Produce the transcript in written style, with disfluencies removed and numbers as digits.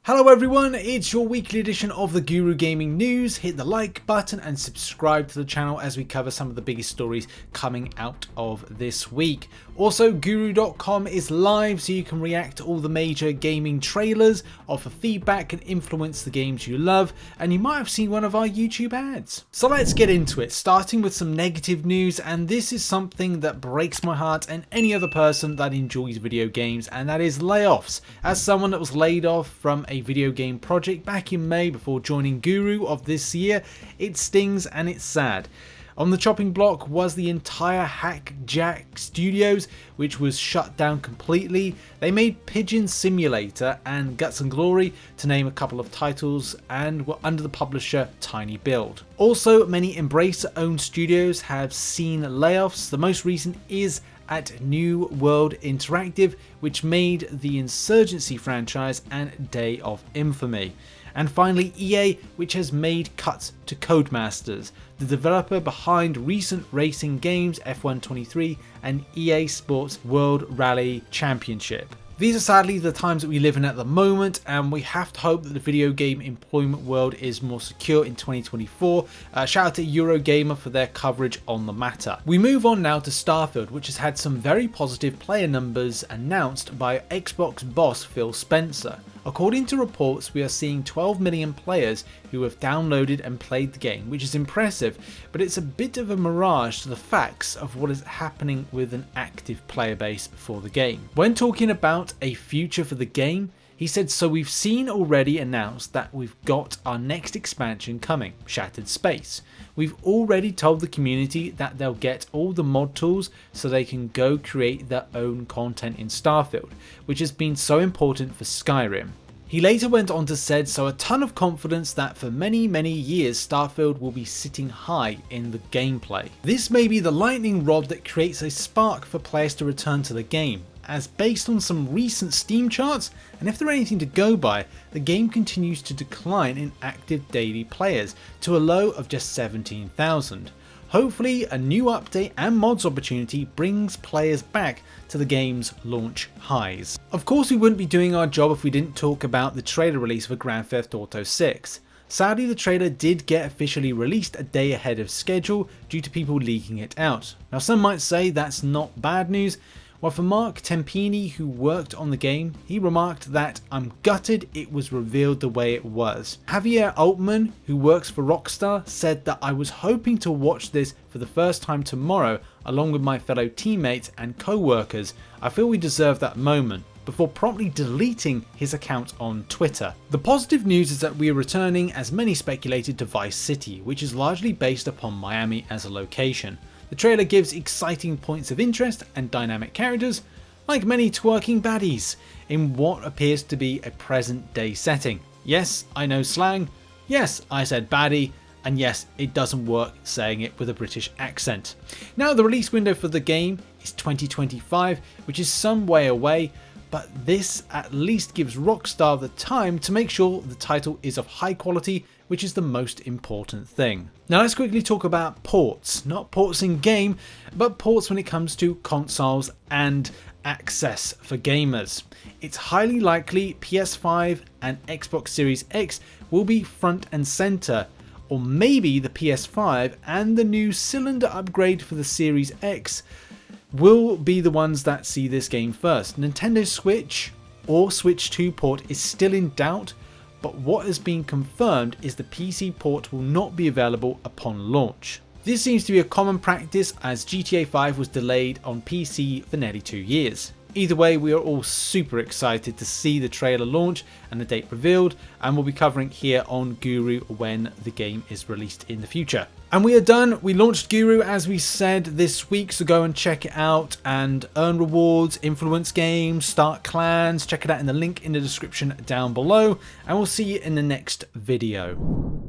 Hello everyone, it's your weekly edition of the Guru Gaming News. Hit the like button and subscribe to the channel as we cover some of the biggest stories coming out of this week. Also, Guru.com is live so you can react to all the major gaming trailers, offer feedback and influence the games you love, and you might have seen one of our YouTube ads. So let's get into it, starting with some negative news, and this is something that breaks my heart and any other person that enjoys video games, and that is layoffs. As someone that was laid off from a video game project back in May before joining Guru of this year, it stings and it's sad. On the chopping block was the entire Hack Jack Studios, which was shut down completely. They made Pigeon Simulator and Guts and Glory, to name a couple of titles, and were under the publisher Tiny Build. Also, many Embracer-owned studios have seen layoffs. The most recent is at New World Interactive, which made the Insurgency franchise and Day of Infamy. And finally EA, which has made cuts to Codemasters, the developer behind recent racing games F1 23 and EA Sports World Rally Championship. These are sadly the times that we live in at the moment, and we have to hope that the video game employment world is more secure in 2024. Shout out to Eurogamer for their coverage on the matter. We move on now to Starfield, which has had some very positive player numbers announced by Xbox boss Phil Spencer. According to reports, we are seeing 12 million players who have downloaded and played the game, which is impressive, but it's a bit of a mirage to the facts of what is happening with an active player base for the game. When talking about a future for the game, he said, "So we've seen already announced that we've got our next expansion coming, Shattered Space. We've already told the community that they'll get all the mod tools so they can go create their own content in Starfield, which has been so important for Skyrim." He later went on to said, "So a ton of confidence that for many years Starfield will be sitting high in the gameplay. This may be the lightning rod that creates a spark for players to return to the game, as based on some recent Steam charts, and if they're anything to go by, the game continues to decline in active daily players to a low of just 17,000. Hopefully a new update and mods opportunity brings players back to the game's launch highs." Of course, we wouldn't be doing our job if we didn't talk about the trailer release for Grand Theft Auto 6. Sadly, the trailer did get officially released a day ahead of schedule due to people leaking it out. Now, some might say that's not bad news. Well, for Mark Tempini, who worked on the game, he remarked that, "I'm gutted it was revealed the way it was." Javier Altman, who works for Rockstar, said that, "I was hoping to watch this for the first time tomorrow along with my fellow teammates and co-workers. I feel we deserve that moment," before promptly deleting his account on Twitter. The positive news is that we are returning, as many speculated, to Vice City, which is largely based upon Miami as a location. The trailer gives exciting points of interest and dynamic characters, like many twerking baddies, in what appears to be a present day setting. Yes, I know slang. Yes, I said baddie. And yes, it doesn't work saying it with a British accent. Now, the release window for the game is 2025, which is some way away, but this at least gives Rockstar the time to make sure the title is of high quality, which is the most important thing. Now let's quickly talk about ports. Not ports in game, but ports when it comes to consoles and access for gamers. It's highly likely PS5 and Xbox Series X will be front and center, or maybe the PS5 and the new cylinder upgrade for the Series X will be the ones that see this game first. Nintendo Switch or Switch 2 port is still in doubt, but what has been confirmed is the PC port will not be available upon launch. This seems to be a common practice, as GTA 5 was delayed on PC for nearly 2 years. Either way, we are all super excited to see the trailer launch and the date revealed, and we'll be covering here on Guru when the game is released in the future. And we are done. We launched Guru as we said this week, so go and check it out and earn rewards, influence games, start clans. Check it out in the link in the description down below, and we'll see you in the next video.